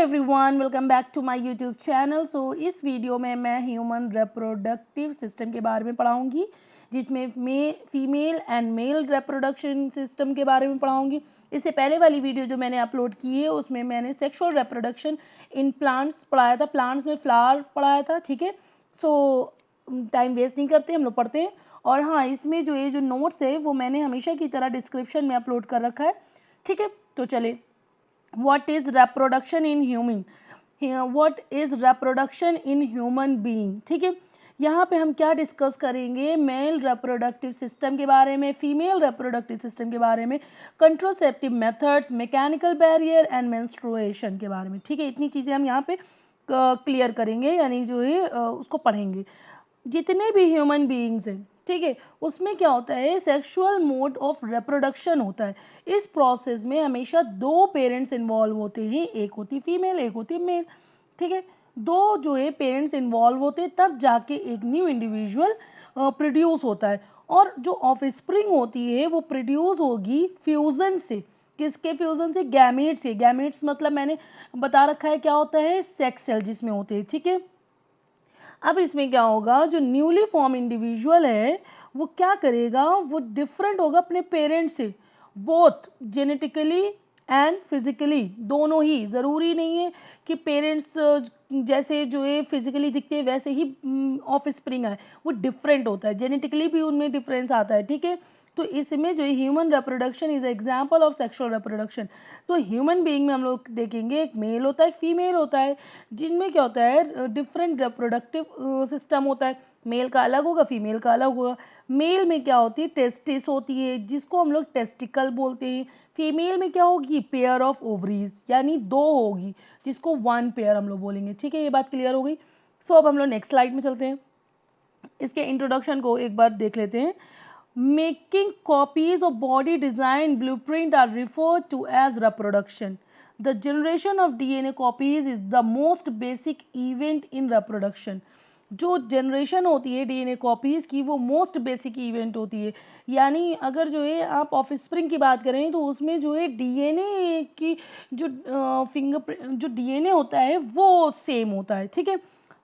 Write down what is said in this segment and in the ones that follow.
Everyone, welcome back to my YouTube channel. इस video में मैं ह्यूमन रिप्रोडक्टिव सिस्टम के बारे में पढ़ाऊंगी, जिसमें female and male reproduction system के बारे में पढ़ाऊंगी। इससे पहले वाली वीडियो जो मैंने अपलोड की है उसमें मैंने सेक्सुअल रिप्रोडक्शन इन प्लांट्स पढ़ाया था, प्लांट्स में फ्लावर पढ़ाया था। ठीक है, टाइम वेस्ट नहीं करते, हम लोग पढ़ते हैं। और हाँ, इसमें जो नोट्स है वो मैंने हमेशा की तरह डिस्क्रिप्शन में अपलोड कर रखा है। ठीक है, तो चले, what is reproduction in human, what is reproduction in human being। ठीक है, यहाँ पे हम क्या डिस्कस करेंगे, मेल रिप्रोडक्टिव सिस्टम के बारे में, फीमेल रिप्रोडक्टिव सिस्टम के बारे में, contraceptive methods, mechanical barrier and menstruation के बारे में। ठीक है, इतनी चीज़ें हम यहाँ पे क्लियर करेंगे, यानी जो है उसको पढ़ेंगे। जितने भी ह्यूमन बीइंग्स हैं, ठीक है, उसमें क्या होता है, सेक्सुअल मोड ऑफ रिप्रोडक्शन होता है। इस प्रोसेस में हमेशा दो पेरेंट्स इन्वॉल्व होते हैं, एक होती फीमेल, एक होती मेल। ठीक है, दो जो है पेरेंट्स इन्वॉल्व होते हैं, तब जाके एक न्यू इंडिविजुअल प्रोड्यूस होता है। और जो ऑफस्प्रिंग होती है वो प्रोड्यूस होगी फ्यूजन से। किसके फ्यूजन से? गैमेट्स से। गैमेट्स मतलब मैंने बता रखा है क्या होता है, सेक्स सेल जिसमें होते हैं। ठीक है, अब इसमें क्या होगा, जो न्यूली फॉर्म इंडिविजुअल है वो क्या करेगा, वो डिफरेंट होगा अपने पेरेंट्स से, बोथ जेनेटिकली एंड फिजिकली, दोनों ही। ज़रूरी नहीं है कि पेरेंट्स जैसे जो है फिजिकली दिखते हैं वैसे ही ऑफ स्प्रिंग आए, वो डिफरेंट होता है, जेनेटिकली भी उनमें डिफरेंस आता है। ठीक है, तो इसमें जो human reproduction is example of sexual reproduction. तो ह्यूमन बीइंग में हम लोग देखेंगे, एक मेल होता है, एक फीमेल होता है, जिनमें क्या होता है, डिफरेंट रिप्रोडक्टिव सिस्टम होता है। मेल का अलग होगा, फीमेल का अलग होगा। मेल में क्या होती है, टेस्टिस होती है, जिसको हम लोग टेस्टिकल बोलते हैं। फीमेल में क्या होगी, पेयर ऑफ ओवरीज, यानी दो होगी, जिसको वन पेयर हम लोग बोलेंगे। ठीक है, ये बात क्लियर हो गई। अब हम लोग नेक्स्ट स्लाइड में चलते हैं, इसके इंट्रोडक्शन को एक बार देख लेते हैं। Making copies of body design blueprint are referred to as reproduction. The generation of DNA copies is the most basic event in reproduction. जो जनरेशन होती है डीएनए कॉपीज की, वो मोस्ट बेसिक इवेंट होती है। यानी अगर जो है आप ऑफस्प्रिंग की बात करें तो उसमें जो है डीएनए की जो फिंगरप्रिंट, जो डीएनए होता है वो सेम होता है। ठीक है,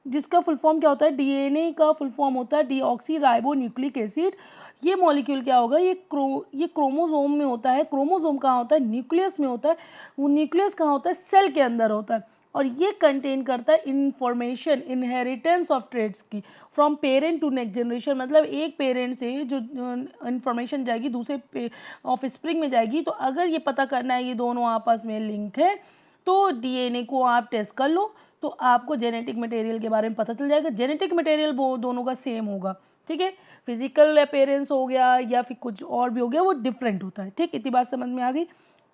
जिसका फुल फॉर्म क्या होता है, डीएनए का फुल फॉर्म होता है डीऑक्सी राइबो न्यूक्लिक एसिड। ये मॉलिक्यूल क्या होगा, ये क्रोमोसोम में होता है। क्रोमोसोम कहाँ होता है, न्यूक्लियस में होता है। वो न्यूक्लियस कहाँ होता है, सेल के अंदर होता है। और ये कंटेन करता है इंफॉर्मेशन, इनहेरिटेंस ऑफ ट्रेड्स की, from parent to next generation. मतलब एक पेरेंट से जो इन्फॉर्मेशन जाएगी दूसरे ऑफस्प्रिंग में जाएगी। तो अगर ये पता करना है ये दोनों आपस में लिंक है, तो डीएनए को आप टेस्ट कर लो, तो आपको जेनेटिक मटेरियल के बारे में पता चल जाएगा। जेनेटिक मटेरियल वो दोनों का सेम होगा। ठीक है, फिजिकल अपेयरेंस हो गया या फिर कुछ और भी हो गया, वो डिफरेंट होता है। ठीक, इतनी बात समझ में आ गई।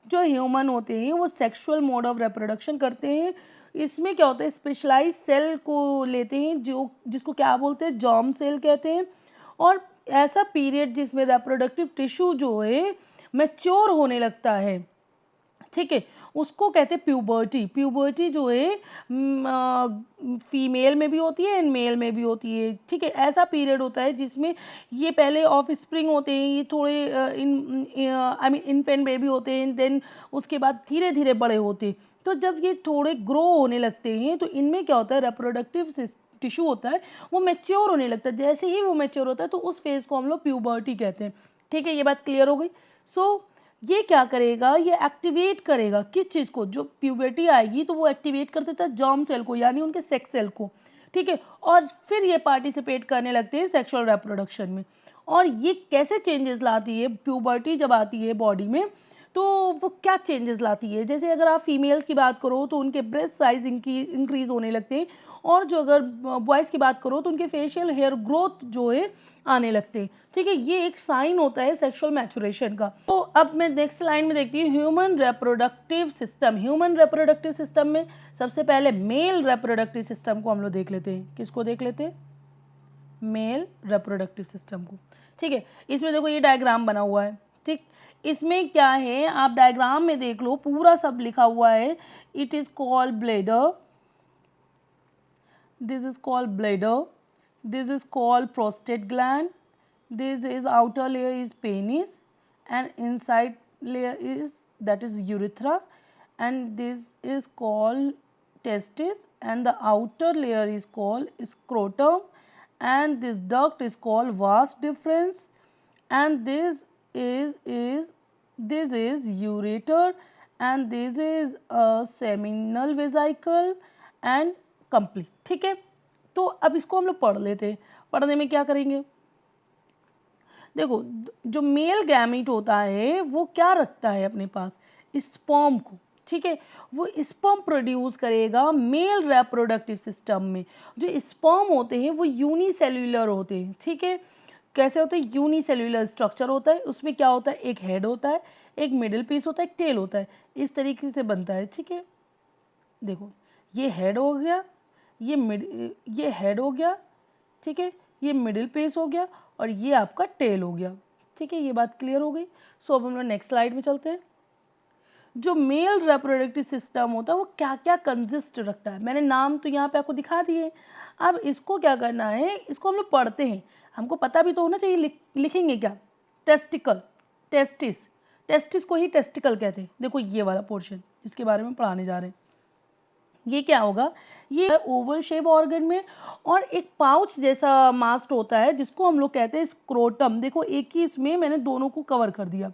जो ह्यूमन होते हैं वो सेक्सुअल मोड ऑफ रिप्रोडक्शन करते हैं। इसमें क्या होता है, स्पेशलाइज सेल को लेते हैं, जो जिसको क्या बोलते हैं, जर्म सेल कहते हैं। और ऐसा पीरियड जिसमें रिप्रोडक्टिव टिश्यू जो है मैच्योर होने लगता है, ठीक है, उसको कहते हैं प्यूबर्टी। प्यूबर्टी जो है फीमेल में भी होती है एंड मेल में भी होती है। ठीक है, ऐसा पीरियड होता है जिसमें ये पहले ऑफ स्प्रिंग होते हैं, ये थोड़े आई मीन इन्फेंट बेबी होते हैं, देन उसके बाद धीरे धीरे बड़े होते हैं। तो जब ये थोड़े ग्रो होने लगते हैं तो इनमें क्या होता है, रिप्रोडक्टिव टिश्यू होता है वो मैच्योर होने लगता है। जैसे ही वो मैच्योर होता है तो उस फेज को हम लोग प्यूबर्टी कहते हैं। ठीक है, ये बात क्लियर हो गई। ये क्या करेगा, ये एक्टिवेट करेगा किस चीज़ को, जो प्यूबर्टी आएगी तो वो एक्टिवेट कर देता है जर्म सेल को, यानी उनके सेक्स सेल को। ठीक है, और फिर ये पार्टिसिपेट करने लगते हैं सेक्सुअल रिप्रोडक्शन में। और ये कैसे चेंजेस लाती है, प्यूबर्टी जब आती है बॉडी में तो वो क्या चेंजेस लाती है। जैसे अगर आप फीमेल्स की बात करो तो उनके ब्रेस्ट साइज इंक्रीज होने लगते हैं। और जो अगर बॉयज़ की बात करो तो उनके फेशियल हेयर ग्रोथ जो है आने लगते हैं। ठीक है, ये एक साइन होता है सेक्सुअल मैचुरेशन का। तो अब मैं नेक्स्ट लाइन में देखती हूँ, human reproductive system. Human reproductive system में सबसे पहले मेल रिप्रोडक्टिव सिस्टम को हम लोग देख लेते हैं। किसको देख लेते हैं, मेल रिप्रोडक्टिव सिस्टम को। ठीक है, इसमें देखो ये डायग्राम बना हुआ है। ठीक, इसमें क्या है, आप डायग्राम में देख लो, पूरा सब लिखा हुआ है। It is called bladder, this is called bladder, this is called prostate gland, this is outer layer is penis, and inside layer is, that is urethra, and this is called testis, and the outer layer is called scrotum, and this duct is called vas deferens, and this is ureter, and this is a seminal vesicle and complete. ठीक है, तो अब इसको हम लोग पढ़ लेते हैं। पढ़ने में क्या करेंगे, देखो जो मेल गैमीट होता है वो क्या रखता है अपने पास, स्पर्म को। ठीक है, वो स्पर्म प्रोड्यूस करेगा मेल रिप्रोडक्टिव सिस्टम में। जो स्पर्म होते हैं वो यूनिसेल्युलर होते हैं। ठीक है, कैसे होते हैं, यूनिसेल्युलर स्ट्रक्चर होता है, उसमें क्या होता है, एक हेड होता है, एक मिडिल पीस होता है, एक टेल होता है, इस तरीके से बनता है। ठीक है, देखो ये हेड हो गया, ये हेड हो गया, ठीक है, ये मिडिल पीस हो गया, और ये आपका टेल हो गया। ठीक है, ये बात क्लियर हो गई। सो अब हम लोग नेक्स्ट स्लाइड में चलते हैं। जो मेल रिप्रोडक्टिव सिस्टम होता है वो क्या क्या कंसिस्ट रखता है, मैंने नाम तो यहाँ पे आपको दिखा दिए। अब इसको क्या करना है, इसको हम लोग पढ़ते हैं, हमको पता भी तो होना चाहिए। लिखेंगे क्या, टेस्टिकल, टेस्टिस, टेस्टिस को ही टेस्टिकल कहते हैं। देखो ये वाला पोर्शन जिसके बारे में पढ़ाने जा रहे हैं, ये क्या होगा, ये ओवल शेप ऑर्गन में, और एक पाउच जैसा मास्ट होता है जिसको हम लोग कहते हैं स्क्रोटम। देखो एक ही इसमें मैंने दोनों को कवर कर दिया।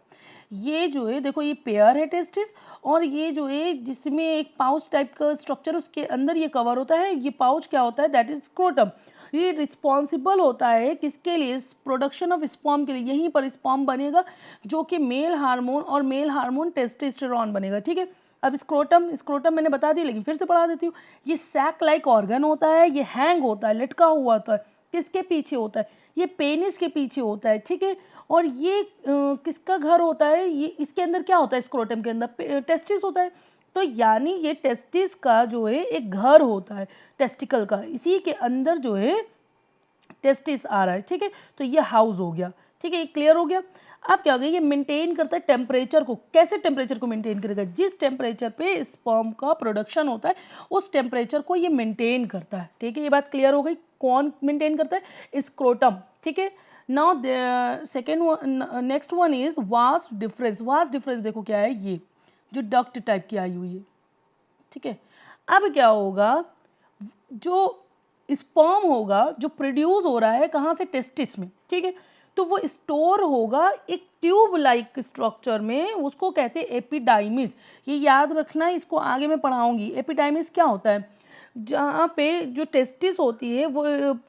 ये जो है देखो ये पेयर है टेस्टिस, और ये जो है जिसमें एक पाउच टाइप का स्ट्रक्चर उसके अंदर ये कवर होता है, ये पाउच क्या होता है, दैट इज स्क्रोटम। ये रिस्पॉन्सिबल होता है किसके लिए, प्रोडक्शन ऑफ स्पर्म के लिए। यहीं पर स्पर्म बनेगा जो कि मेल हार्मोन और मेल हार्मोन टेस्टोस्टेरोन बनेगा। ठीक है, अब स्क्रोटम, स्क्रोटम मैंने बता दिया लेकिन फिर से पढ़ा देती हूँ। ये सैक लाइक ऑर्गन होता है, ये हैंग होता है, लटका हुआ होता है, किसके पीछे होता है, ये पेनिस के पीछे होता है। ठीक है, और ये किसका घर होता है, ये इसके अंदर क्या होता है, स्क्रोटम के अंदर टेस्टिस होता है। तो यानी ये टेस्टिस का जो है एक घर होता है टेस्टिकल का, इसी के अंदर जो है टेस्टिस आ रहा है। ठीक है, तो ये हाउस हो गया। ठीक है, ये क्लियर हो गया। अब क्या हो गया, ये मेंटेन करता है टेम्परेचर को। कैसे टेम्परेचर को मेंटेन करेगा, जिस टेम्परेचर पे स्पर्म का प्रोडक्शन होता है उस टेम्परेचर को ये मेंटेन करता है। ठीक है, ये बात क्लियर हो गई। कौन मेंटेन करता है, स्क्रोटम। ठीक है, now second next one is vast difference. Vast difference देखो क्या है, ये जो डक्ट टाइप की आई हुई है। ठीक है, अब क्या होगा, जो स्पर्म होगा जो प्रोड्यूस हो रहा है कहाँ से, टेस्टिस में। ठीक है, तो वो स्टोर होगा एक ट्यूब लाइक स्ट्रक्चर में, उसको कहते हैं एपिडाइमिस। ये याद रखना, इसको आगे मैं पढ़ाऊंगी। एपिडाइमिस क्या होता है, जहाँ पे जो टेस्टिस होती है वो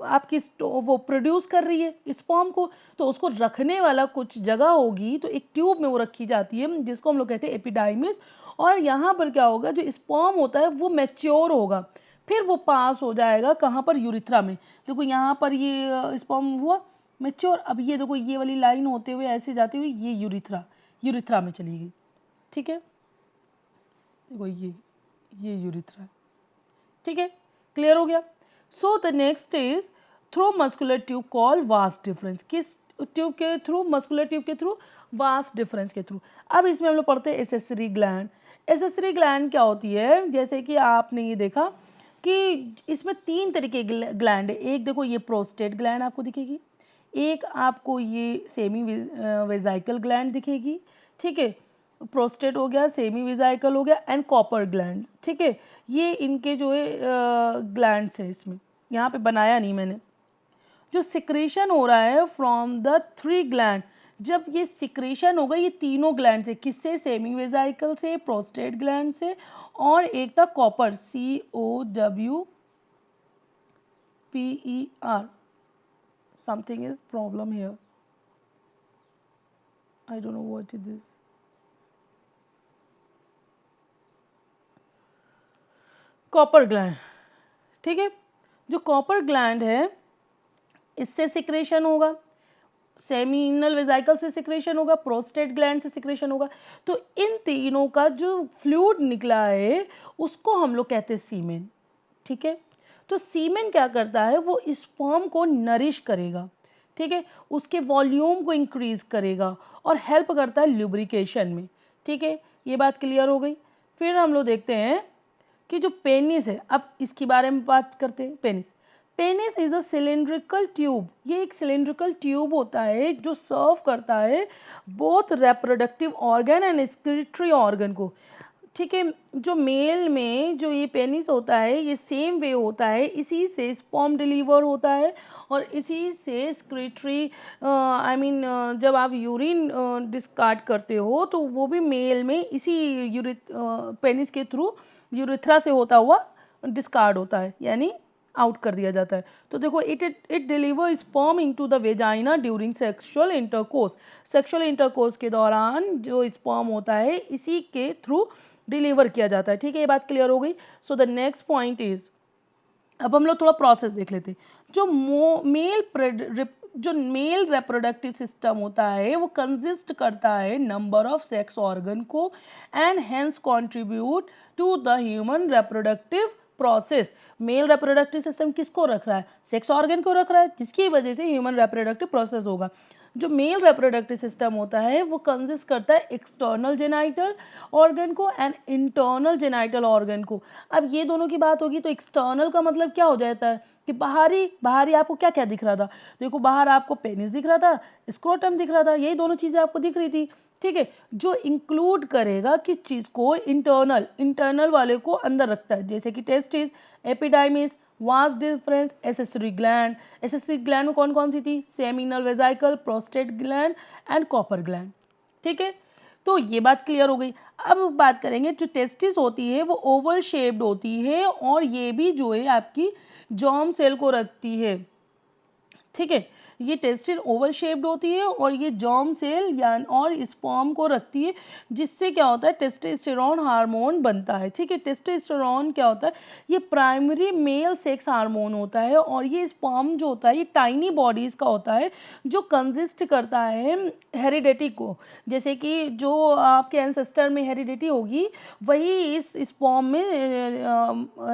आपकी वो प्रोड्यूस कर रही है स्पर्म को, तो उसको रखने वाला कुछ जगह होगी, तो एक ट्यूब में वो रखी जाती है जिसको हम लोग कहते हैं एपिडाइमिस। और यहाँ पर क्या होगा, जो स्पर्म होता है वो मैच्योर होगा, फिर वो पास हो जाएगा कहाँ पर, यूरिथ्रा में। देखो यहाँ पर ये स्पर्म हुआ मैच्योर, अब ये देखो ये वाली लाइन होते हुए ऐसे जाती हुई ये यूरिथ्रा, यूरिथ्रा में चली गई। ठीक है, देखो ये यूरिथ्रा। ठीक है, क्लियर हो गया। So the next is through muscular tube call vast difference. किस ट्यूब के थ्रू, मस्कुलर ट्यूब के थ्रू, वास्ट डिफरेंस के थ्रू। अब इसमें हम लोग पढ़ते हैं एसेसरी ग्लैंड। एसेसरी ग्लैंड क्या होती है, जैसे कि आपने ये देखा कि इसमें तीन तरीके की ग्लैंड है। एक देखो ये प्रोस्टेट ग्लैंड आपको दिखेगी, एक आपको ये सेमी वेजाइकल ग्लैंड दिखेगी। ठीक है, प्रोस्टेट हो गया, सेमी वेजाइकल हो गया, एंड कॉपर ग्लैंड। ठीक है, ये इनके जो है ग्लैंड्स है, इसमें यहाँ पे बनाया नहीं मैंने। जो सिक्रेशन हो रहा है फ्रॉम द थ्री ग्लैंड, जब ये सिक्रेशन होगा ये तीनों ग्लैंड से, किससे, सेमी वेजाइकल से, प्रोस्टेट ग्लैंड से, और एक था copper, COWPER। something is problem here, I don't know what it is। Copper gland. ठीक है, जो कॉपर ग्लैंड है इससे सिक्रेशन होगा, सेमिनल वेजाइकल से सिक्रेशन होगा, प्रोस्टेट ग्लैंड से सिक्रेशन होगा। तो इन तीनों का जो फ्लूइड निकला है उसको हम लोग कहते हैं सीमेन। ठीक है, तो सीमेन क्या करता है, वो स्पर्म को नरिश करेगा। ठीक है, उसके वॉल्यूम को इंक्रीज करेगा और हेल्प करता है ल्यूब्रिकेशन में। ठीक है, ये बात क्लियर हो गई। फिर हम लोग देखते हैं कि जो पेनिस है, अब इसके बारे में बात करते हैं। Penis, penis is a cylindrical tube. ये एक सिलेंड्रिकल ट्यूब होता है जो सर्व करता है both reproductive organ and excretory organ को। ठीक है। जो मेल में जो ये पेनिस होता है ये सेम वे होता है, इसी से स्पर्म डिलीवर होता है और इसी से स्क्रीटरी आई मीन जब आप यूरिन डिस्कार्ड करते हो तो वो भी मेल में इसी पेनिस के थ्रू यूरिथ्रा से होता हुआ डिस्कार्ड होता है, यानी आउट कर दिया जाता है। तो देखो it deliver sperm into the vagina during sexual intercourse. Sexual intercourse के दौरान जो स्पर्म होता है इसी के थ्रू डिलीवर किया जाता है। ठीक है, ये बात क्लियर हो गई। So the next point is, अब हम लोग थोड़ा प्रोसेस देख लेते हैं। जो मेल रिप्रोडक्टिव सिस्टम होता है वो कंसिस्ट करता है नंबर ऑफ सेक्स ऑर्गन को and hence contribute to the human reproductive process. Male reproductive system किसको रख रहा है? सेक्स ऑर्गन को रख रहा है, जिसकी वजह से ह्यूमन रिप्रोडक्टिव प्रोसेस होगा। जो मेल रिप्रोडक्टिव सिस्टम होता है वो कंसिस्ट करता है एक्सटर्नल जेनाइटल ऑर्गन को एंड इंटरनल जेनाइटल ऑर्गन को। अब ये दोनों की बात होगी तो एक्सटर्नल का मतलब क्या हो जाता है कि बाहरी बाहरी आपको क्या क्या दिख रहा था? देखो, बाहर आपको पेनिस दिख रहा था, स्क्रोटम दिख रहा था, यही दोनों चीज़ें आपको दिख रही थी। ठीक है, जो इंक्लूड करेगा किस चीज़ को? इंटरनल वाले को अंदर रखता है, जैसे कि testis, epididymis, vas deferens, accessory gland. Accessory gland में कौन कौन सी थी? Seminal vesicle, prostate gland and Cowper gland. ठीक है, तो ये बात क्लियर हो गई। अब बात करेंगे, जो टेस्टिस होती है वो ओवल शेप्ड होती है और ये भी जो है आपकी जॉर्म सेल को रखती है। ठीक है, ये टेस्टिस ओवल शेप्ड होती है और ये जॉर्म सेल या और स्पर्म को रखती है, जिससे क्या होता है? टेस्टोस्टेरोन हार्मोन बनता है। ठीक है, टेस्टोस्टेरोन क्या होता है? ये प्राइमरी मेल सेक्स हार्मोन होता है और ये स्पर्म जो होता है ये टाइनी बॉडीज का होता है जो कंसिस्ट करता है हेरिडिटी को। जैसे कि जो आपके एंसेस्टर में हेरिडिटी होगी वही इस स्पर्म में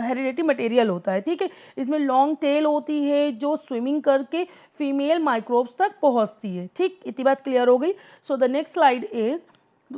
हेरिडिटी मटेरियल होता है। ठीक है, इसमें लॉन्ग टेल होती है जो स्विमिंग करके फीमेल माइक्रोब्स तक पहुंचती है। ठीक, इतनी बात क्लियर हो गई। So the next slide is,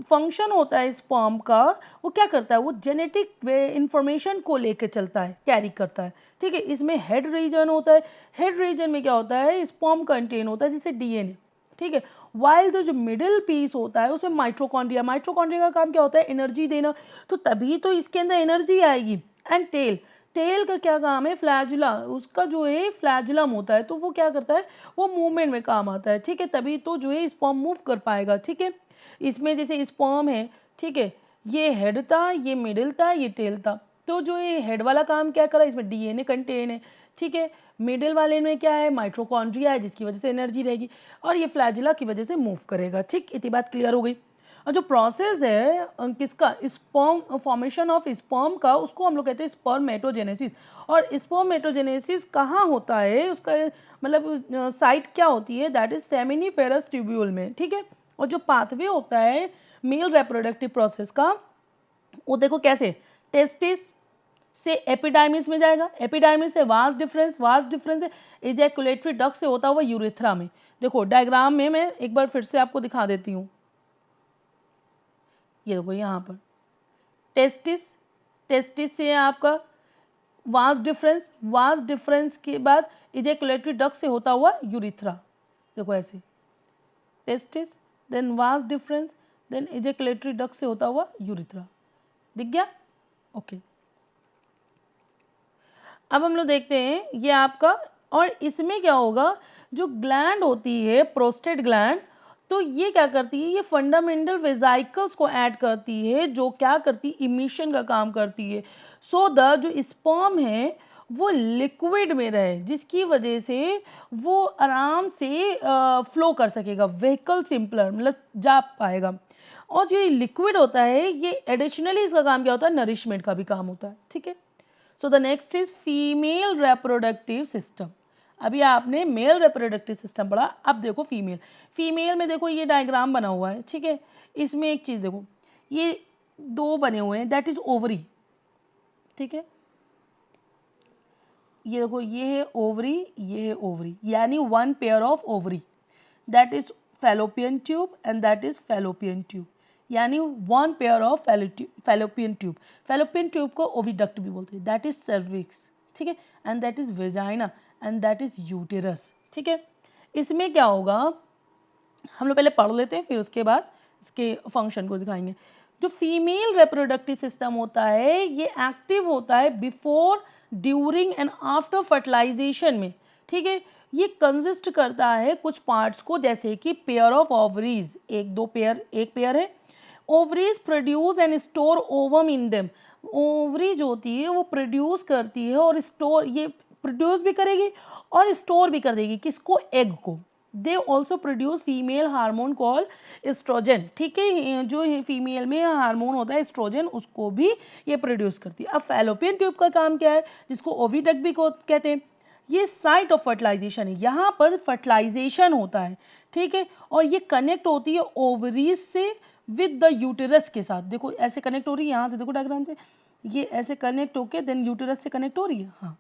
function होता है स्पर्म का, वो क्या करता है? वो जेनेटिक वे इंफॉर्मेशन को लेके चलता है, कैरी करता है। ठीक है, इसमें हेड रीजन होता है। हेड रीजन में क्या होता है? स्पर्म कंटेन होता है जिसे डीएनए। ठीक है, वाइल जो मिडिल पीस होता है उसमें माइटोकॉन्ड्रिया। माइटोकॉन्ड्रिया का काम क्या होता है? एनर्जी देना, तो तभी तो इसके अंदर एनर्जी आएगी। एंड टेल, टेल का क्या काम है? फ्लैजुला, उसका जो है फ्लैजुलम होता है, तो वो क्या करता है? वो मूवमेंट में काम आता है। ठीक है, तभी तो जो है स्पर्म मूव कर पाएगा। ठीक है, इसमें जैसे स्पर्म है, ठीक है, ये हेड था, ये मिडिल था, ये टेल था, तो जो ये हेड वाला काम क्या करा? इसमें डीएनए कंटेन है। ठीक है, मिडिल वाले में क्या है? माइटोकॉन्ड्रिया है, जिसकी वजह से एनर्जी रहेगी, और ये फ्लैजुला की वजह से मूव करेगा। ठीक, इतनी बात क्लियर हो गई। और जो प्रोसेस है किसका? स्पर्म फॉर्मेशन ऑफ स्पर्म का, उसको हम लोग कहते हैं स्पर्मेटोजेनेसिस। और स्पर्मेटोजेनेसिस कहाँ होता है? उसका मतलब साइट क्या होती है? दैट इज सेमिनिफेरस ट्यूब्यूल में। ठीक है, और जो पाथवे होता है मेल रिप्रोडक्टिव प्रोसेस का, वो देखो कैसे, टेस्टिस से एपिडाइमिस में जाएगा, एपिडाइमिस से वास डिफरेंस, वास डिफरेंस से इजैकुलेटरी डक्ट से होता हुआ यूरेथ्रा में। देखो डायग्राम में मैं एक बार फिर से आपको दिखा देती हूँ। ये देखो यहाँ पर टेस्टिस, टेस्टिस से आपका वास डिफरेंस, वास डिफरेंस के बाद इजैकुलेटरी डक्ट से होता हुआ यूरेथ्रा। देखो ऐसे, testis, then vas deferens, then ejaculatory duct से होता हुआ यूरेथ्रा। दिख गया? ओके। अब हम लोग देखते हैं ये आपका, और इसमें क्या होगा? जो ग्लैंड होती है प्रोस्टेट ग्लैंड, तो ये क्या करती है? ये फंडामेंटल वेजाइकल्स को ऐड करती है, जो क्या करती है? इमिशन का काम करती है। सो द जो स्पर्म है वो लिक्विड में रहे, जिसकी वजह से वो आराम से फ्लो कर सकेगा, व्हीकल सिंपलर मतलब जा पाएगा। और जो ये लिक्विड होता है ये एडिशनली इसका काम क्या होता है? नरिशमेंट का भी काम होता है। ठीक है, so the next is female reproductive system. अभी आपने मेल रिप्रोडक्टिव सिस्टम पढ़ा, अब देखो फीमेल। फीमेल में देखो ये डायग्राम बना हुआ है। ठीक है, इसमें एक चीज़ देखो, ये दो बने हुए हैं, दैट इज ओवरी। ठीक है, ये देखो, ये है ओवरी, ये है ओवरी, यानी one pair of ovary, that is fallopian tube and that is fallopian tube, यानी one pair of fallopian tube. Fallopian tube को ओविडक्ट भी बोलते हैं, दैट इज सर्विक्स। ठीक है, and that is vagina and that is uterus. ठीक है, इसमें क्या होगा हम लोग पहले पढ़ लेते हैं, फिर उसके बाद इसके फंक्शन को दिखाएंगे। जो फीमेल रिप्रोडक्टिव सिस्टम होता है ये एक्टिव होता है before, during and after fertilisation में, ठीक है। ये कंसिस्ट करता है कुछ पार्ट्स को, जैसे कि पेयर ऑफ ओवरीज, एक पेयर है। Ovaries produce and store ovum in them. Ovary जो होती है वो प्रोड्यूस करती है और स्टोर, ये प्रोड्यूस भी करेगी और स्टोर भी कर देगी किसको, एग को। They also produce female hormone call estrogen, ठीक है। जो फीमेल में हार्मोन होता है एस्ट्रोजन, उसको भी ये प्रोड्यूस करती है। अब फैलोपियन ट्यूब का काम क्या है, जिसको ओविडक्ट भी कहते हैं, ये साइट ऑफ फर्टिलाइजेशन है, यहाँ पर फर्टिलाइजेशन होता है, ठीक है। और ये कनेक्ट होती है ओवरीज से विद द यूटेरस के साथ। देखो ऐसे कनेक्ट हो रही है, यहाँ से देखो डायग्राम से, ये ऐसे कनेक्ट होके देन यूटेरस से कनेक्ट हो रही है। हाँ,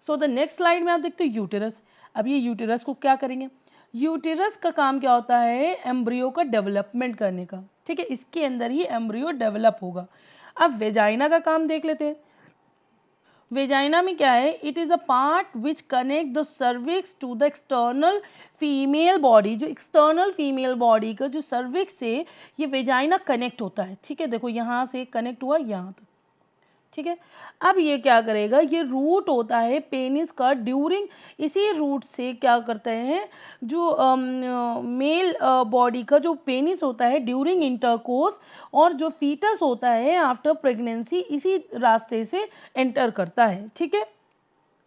सो द नेक्स्ट स्लाइड में आप देखते हो यूटेरस। अब ये यूटेरस को क्या करेंगे, यूटेरस का काम क्या होता है, एम्ब्रियो का डेवलपमेंट करने का, ठीक है। इसके अंदर ही एम्ब्रियो डेवलप होगा। अब वेजाइना का काम देख लेते हैं। वेजाइना में क्या है, it is a part which connect the cervix to the external female body. जो एक्सटर्नल फीमेल बॉडी का जो सर्विक्स से ये वेजाइना कनेक्ट होता है, ठीक है। देखो यहाँ से कनेक्ट हुआ यहाँ तक, ठीक है। अब ये क्या करेगा, ये रूट होता है पेनिस का, ड्यूरिंग, इसी रूट से क्या करते हैं, जो मेल बॉडी का जो पेनिस होता है ड्यूरिंग इंटरकोर्स, और जो फीटस होता है आफ्टर प्रेगनेंसी, इसी रास्ते से एंटर करता है, ठीक है।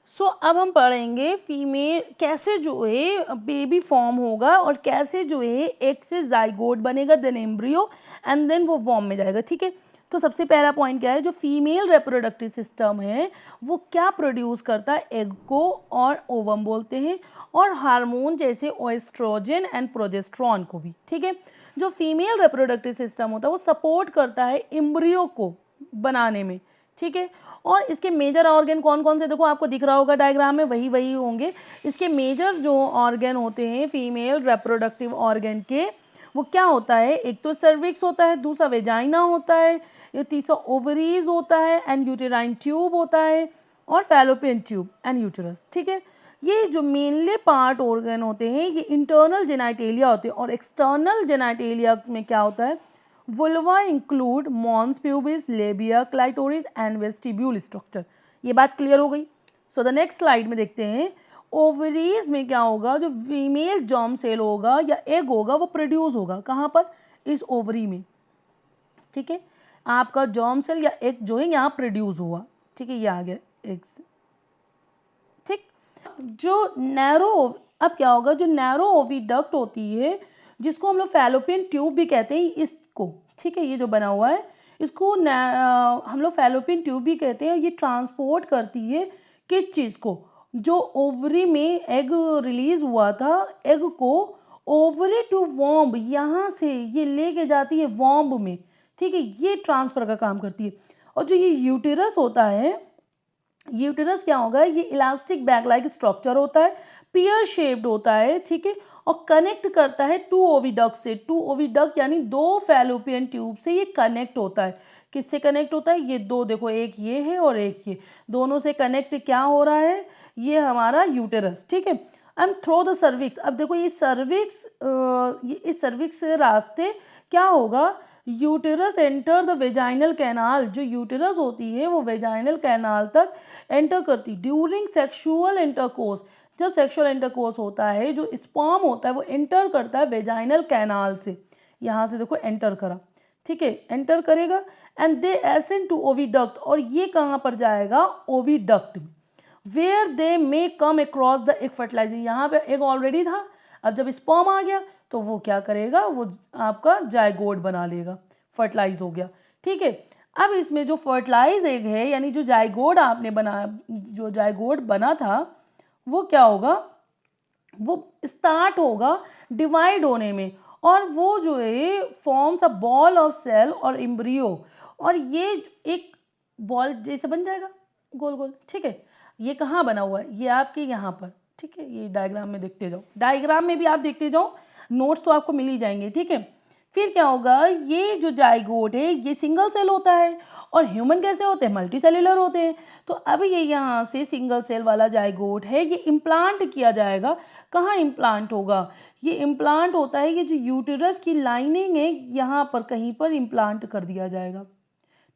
सो अब हम पढ़ेंगे फीमेल कैसे जो है बेबी फॉर्म होगा और कैसे जो है एक से जाइगोट बनेगा, देन एम्ब्रियो, एंड देन वो वॉर्म में जाएगा, ठीक है। तो सबसे पहला पॉइंट क्या है, जो फीमेल रिप्रोडक्टिव सिस्टम है वो क्या प्रोड्यूस करता है, एग को और ओवम बोलते हैं, और हार्मोन जैसे एस्ट्रोजन एंड प्रोजेस्टेरॉन को भी, ठीक है। जो फीमेल रिप्रोडक्टिव सिस्टम होता है वो सपोर्ट करता है एम्ब्रियो को बनाने में, ठीक है। और इसके मेजर ऑर्गन कौन कौन से, देखो आपको दिख रहा होगा डायग्राम में, वही होंगे। इसके मेजर जो ऑर्गन होते हैं फीमेल रिप्रोडक्टिव ऑर्गन के, वो क्या होता है, एक तो सर्विक्स होता है, दूसरा वेजाइना होता है, ये तीसरा ओवरीज होता है एंड यूटेराइन ट्यूब होता है, और फैलोपियन ट्यूब एंड यूटेरस, ठीक है। ये जो मेनली पार्ट ऑर्गन होते हैं ये इंटरनल जेनाइटेलिया होते हैं, और एक्सटर्नल जेनाइटेलिया में क्या होता है, vulva include mons pubis, labia, clitoris and vestibule structure. ये बात क्लियर हो गई। सो द नेक्स्ट स्लाइड में देखते हैं, ओवरीज में क्या होगा, जो फीमेल जर्म सेल होगा या एग होगा वो प्रोड्यूस होगा कहाँ पर, इस ओवरी में, ठीक है। आपका जर्म सेल या एग जो है यहाँ प्रोड्यूस हुआ, ठीक है, ये आ गया एग्स, ठीक। जो नैरो, अब क्या होगा, जो नैरो ओविडक्ट होती है जिसको हम लोग फैलोपियन ट्यूब भी कहते हैं इसको, ठीक है, ये जो बना हुआ है इसको हम लोग फैलोपियन ट्यूब भी कहते हैं। ये ट्रांसपोर्ट करती है किस चीज़ को, जो ओवरी में एग रिलीज हुआ था, एग को ओवरी टू वॉम्ब, यहाँ से ये लेके जाती है वॉम्ब में, ठीक है, ये ट्रांसफर का काम करती है। और जो ये यूटेरस होता है, यूटेरस क्या होगा, ये इलास्टिक बैग लाइक स्ट्रक्चर होता है, पियर शेप्ड होता है, ठीक है, और कनेक्ट करता है टू ओविडक्ट से, टू ओविडक्ट यानी दो फैलोपियन ट्यूब से ये कनेक्ट होता है। किससे कनेक्ट होता है, ये दो देखो, एक ये है और एक ये, दोनों से कनेक्ट क्या हो रहा है, ये हमारा यूटेरस, ठीक है। एंड थ्रो द सर्विक्स, अब देखो ये सर्विक्स, इस सर्विक्स से रास्ते क्या होगा, uterus enter the vaginal canal, जो यूटेरस होती है वो वेजाइनल कैनाल तक एंटर करती ड्यूरिंग सेक्सुअल इंटरकोर्स। जब सेक्सुअल इंटरकोर्स होता है जो स्पर्म होता है वो एंटर करता है वेजाइनल कैनाल से, यहाँ से देखो एंटर करा, ठीक है, एंटर करेगा and they ascend to oviduct, और ये कहाँ पर जाएगा, ओविडक्ट में, where they may come across the egg fertilizer. यहाँ पे एग ऑलरेडी था, अब जब स्पर्म आ गया तो वो क्या करेगा, वो आपका जायगोट बना लेगा, फर्टिलाइज हो गया, ठीक है। अब इसमें जो फर्टिलाइज एग है यानी जो जायगोट आपने बनाया, जो जायगोट बना था वो क्या होगा, वो स्टार्ट होगा डिवाइड होने में, और वो जो है forms a ball of cell और एम्ब्रियो, और ये एक बॉल जैसे बन जाएगा गोल गोल, ठीक है। ये कहाँ बना हुआ है, ये आपके यहाँ पर, ठीक है, ये डायग्राम में देखते जाओ, डायग्राम में भी आप देखते जाओ, नोट्स तो आपको मिल ही जाएंगे, ठीक है। फिर क्या होगा, ये जो जाइगोट है ये सिंगल सेल होता है और ह्यूमन कैसे होते हैं, मल्टी सेल्यूलर होते हैं। तो अब ये यहाँ से सिंगल सेल वाला जाइगोट है, ये इम्प्लांट किया जाएगा। कहाँ इम्प्लांट होगा, ये इम्प्लांट होता है, ये जो यूटेरस की लाइनिंग है यहाँ पर कहीं पर इम्प्लांट कर दिया जाएगा,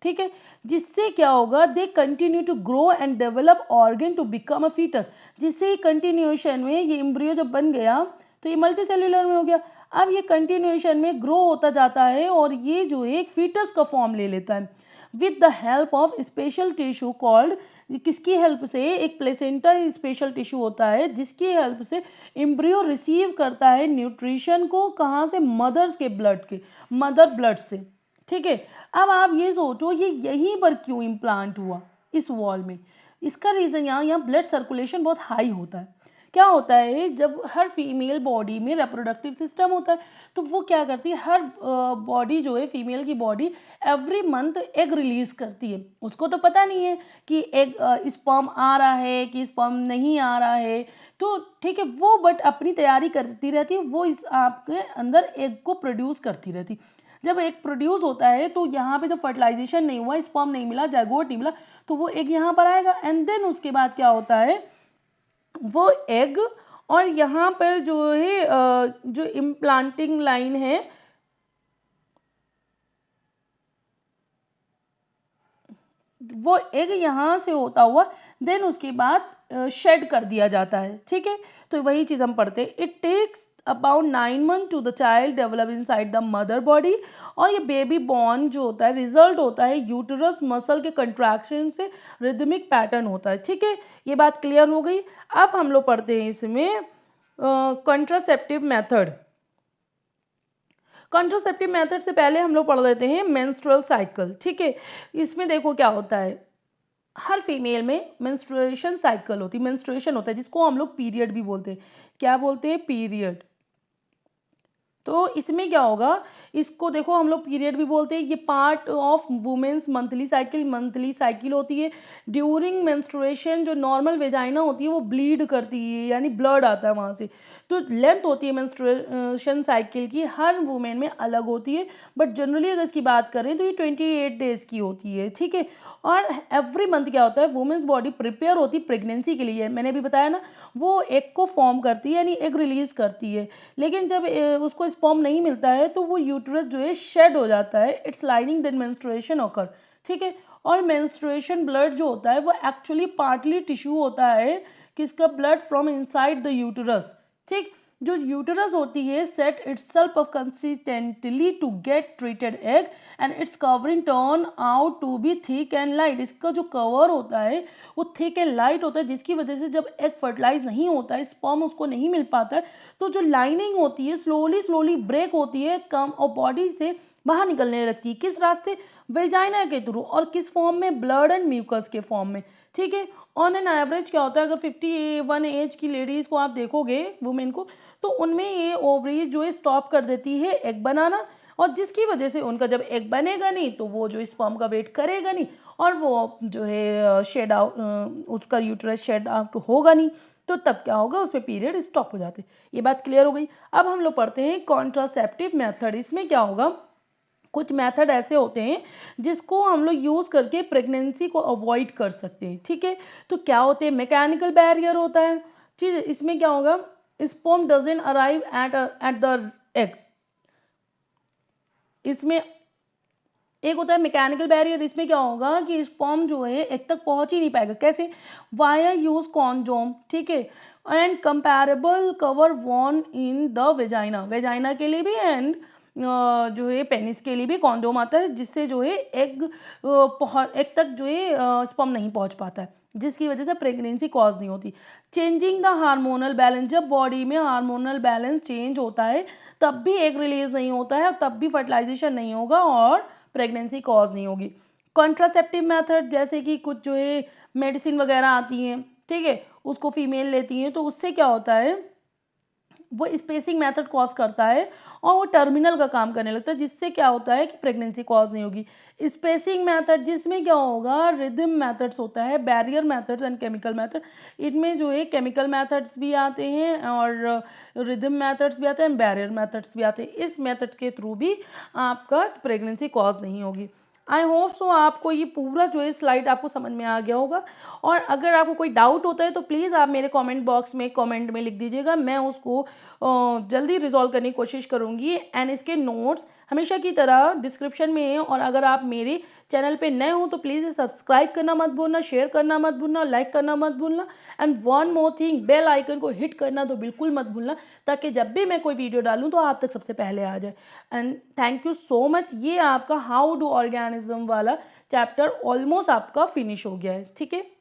ठीक है। जिससे क्या होगा, they continue to grow and develop organ to become a fetus. जिससे कंटिन्यूएशन में ये एम्ब्रियो जब बन गया तो ये मल्टी सेल्यूलर में हो गया। अब ये कंटिन्यूएशन में ग्रो होता जाता है और ये जो है एक फीटस का फॉर्म ले लेता है with the help of special tissue called. किसकी हेल्प से, एक प्लेसेंटा स्पेशल टिश्यू होता है जिसकी हेल्प से एम्ब्रियो रिसीव करता है न्यूट्रिशन को। कहाँ से, मदर्स के ब्लड के, मदर ब्लड से, ठीक है। अब आप ये सोचो ये यहीं पर क्यों इम्प्लांट हुआ, इस वॉल में। इसका रीज़न यहाँ ब्लड सर्कुलेशन बहुत हाई होता है। क्या होता है, जब हर फीमेल बॉडी में रिप्रोडक्टिव सिस्टम होता है तो वो क्या करती है, हर बॉडी जो है फीमेल की body every month egg release करती है। उसको तो पता नहीं है कि एग स्पर्म आ रहा है कि स्पर्म नहीं आ रहा है, तो ठीक है वो बट अपनी तैयारी करती रहती है, वो इस आपके अंदर एग को प्रोड्यूस करती रहती। जब एग प्रोड्यूस होता है तो यहाँ पे जब फर्टिलाइजेशन नहीं हुआ, स्पर्म नहीं मिला, जाइगोट नहीं मिला, तो वो एग यहाँ पर आएगा एंड देन उसके बाद क्या होता है, वो एग और यहाँ पर जो है जो इम्प्लांटिंग लाइन है, वो एग यहाँ से होता हुआ देन उसके बाद शेड कर दिया जाता है, ठीक है। तो वही चीज़ हम पढ़ते हैं, it takes about 9 months to the child develop inside the mother body. और ये बेबी बॉर्न जो होता है रिजल्ट होता है यूटरस मसल के कंट्रैक्शन से, रिदमिक पैटर्न होता है, ठीक है। ये बात क्लियर हो गई। अब हम लोग पढ़ते हैं इसमें कॉन्ट्रासेप्टिव मेथड। कॉन्ट्रासेप्टिव मेथड से पहले हम लोग पढ़ लेते हैं मेंस्ट्रुअल साइकिल, ठीक है। इसमें देखो क्या होता है, हर फीमेल में मेंस्ट्रुएशन साइकिल होती है, मेंस्ट्रुएशन होता है जिसको हम लोग पीरियड भी बोलते हैं। क्या बोलते हैं, पीरियड। तो इसमें क्या होगा, इसको देखो हम लोग पीरियड भी बोलते हैं, ये part of women's monthly cycle होती है। ड्यूरिंग मेंस्ट्रुएशन जो नॉर्मल वेजाइना होती है वो ब्लीड करती है, यानी ब्लड आता है वहाँ से। तो लेंथ होती है मेंस्ट्रुएशन साइकिल की हर वुमेन में अलग होती है, बट जनरली अगर इसकी बात करें तो ये 28 डेज की होती है, ठीक है। और एवरी मंथ क्या होता है, वुमेन्स बॉडी प्रिपेयर होती है प्रेगनेंसी के लिए। मैंने भी बताया ना, वो एग को फॉर्म करती है यानी एग रिलीज करती है। लेकिन जब उसको स्पर्म नहीं मिलता है तो वो यूट्रस जो है शेड हो जाता है, its lining then menstruation occur, ठीक है। और मेंस्ट्रुएशन ब्लड जो होता है वो एक्चुअली पार्टली टिश्यू होता है, किसका, blood from inside the uterus, ठीक। जो यूटरस होती है set itself off consistently to get treated egg and its covering turn out to be thick and light. इसका जो कवर होता है वो थिक एंड लाइट होता है, जिसकी वजह से जब एग फर्टिलाइज नहीं होता है, स्पर्म उसको नहीं मिल पाता है, तो जो लाइनिंग होती है स्लोली ब्रेक होती है कम और बॉडी से बाहर निकलने लगती है। किस रास्ते, वेजाइना के थ्रू। और किस फॉर्म में, ब्लड एंड म्यूकस के फॉर्म में, ठीक है। ऑन एन एवरेज क्या होता है, अगर 51 एज की लेडीज को आप देखोगे, वुमेन को, तो उनमें ये ओवरीज जो है स्टॉप कर देती है एग बनाना, और जिसकी वजह से उनका जब एग बनेगा नहीं तो वो जो स्पर्म का वेट करेगा नहीं और वो जो है शेड आउट, उसका यूट्रस शेड आउट होगा नहीं, तो तब क्या होगा, उसमें पीरियड स्टॉप हो जाते। ये बात क्लियर हो गई। अब हम लोग पढ़ते हैं कॉन्ट्रासेप्टिव मेथड। इसमें क्या होगा, कुछ मेथड ऐसे होते हैं जिसको हम लोग यूज़ करके प्रेगनेंसी को अवॉइड कर सकते हैं, ठीक है। तो क्या होते हैं, मैकेनिकल बैरियर होता है, चीज इसमें क्या होगा, sperm doesn't arrive at the egg. इसमें एक होता है मैकेनिकल बैरियर, इसमें क्या होगा कि स्पर्म जो है एग तक पहुंच ही नहीं पाएगा। कैसे, वाया यूज कॉन्डोम, ठीक है। And comparable cover von in the vagina, vagina के लिए भी एंड जो है पेनिस के लिए भी कॉन्डोम आता है, जिससे जो है एग एग तक जो है स्पर्म नहीं पहुंच पाता है, जिसकी वजह से प्रेगनेंसी कॉज नहीं होती। चेंजिंग द हार्मोनल बैलेंस, जब बॉडी में हार्मोनल बैलेंस चेंज होता है तब भी एग रिलीज नहीं होता है, तब भी फर्टिलाइजेशन नहीं होगा और प्रेगनेंसी कॉज नहीं होगी। कॉन्ट्रासेप्टिव मेथड जैसे कि कुछ जो है मेडिसिन वगैरह आती हैं, ठीक है, उसको फीमेल लेती हैं, तो उससे क्या होता है, वो स्पेसिंग मेथड कॉज करता है और वो टर्मिनल का काम करने लगता है, जिससे क्या होता है कि प्रेगनेंसी कॉज नहीं होगी। स्पेसिंग मेथड जिसमें क्या होगा, रिदम मेथड्स होता है, barrier methods and chemical method. इनमें जो है केमिकल मेथड्स भी आते हैं और रिदम मेथड्स भी आते हैं, बैरियर मेथड्स भी आते हैं। इस मेथड के थ्रू भी आपका प्रेगनेंसी कॉज नहीं होगी। आई होप सो आपको ये पूरा जो है स्लाइड आपको समझ में आ गया होगा। और अगर आपको कोई डाउट होता है तो प्लीज़ आप मेरे कमेंट बॉक्स में कमेंट में लिख दीजिएगा, मैं उसको जल्दी रिजॉल्व करने की कोशिश करूँगी। एंड इसके नोट्स हमेशा की तरह डिस्क्रिप्शन में है। और अगर आप मेरे चैनल पे नए हो तो प्लीज़ सब्सक्राइब करना मत भूलना, शेयर करना मत भूलना, लाइक करना मत भूलना। And one more thing, bell icon को हिट करना तो बिल्कुल मत भूलना, ताकि जब भी मैं कोई वीडियो डालूँ तो आप तक सबसे पहले आ जाए। And thank you so much. ये आपका हाउ डू ऑर्गेनिज्म वाला चैप्टर ऑलमोस्ट आपका फिनिश हो गया है। ठीक है।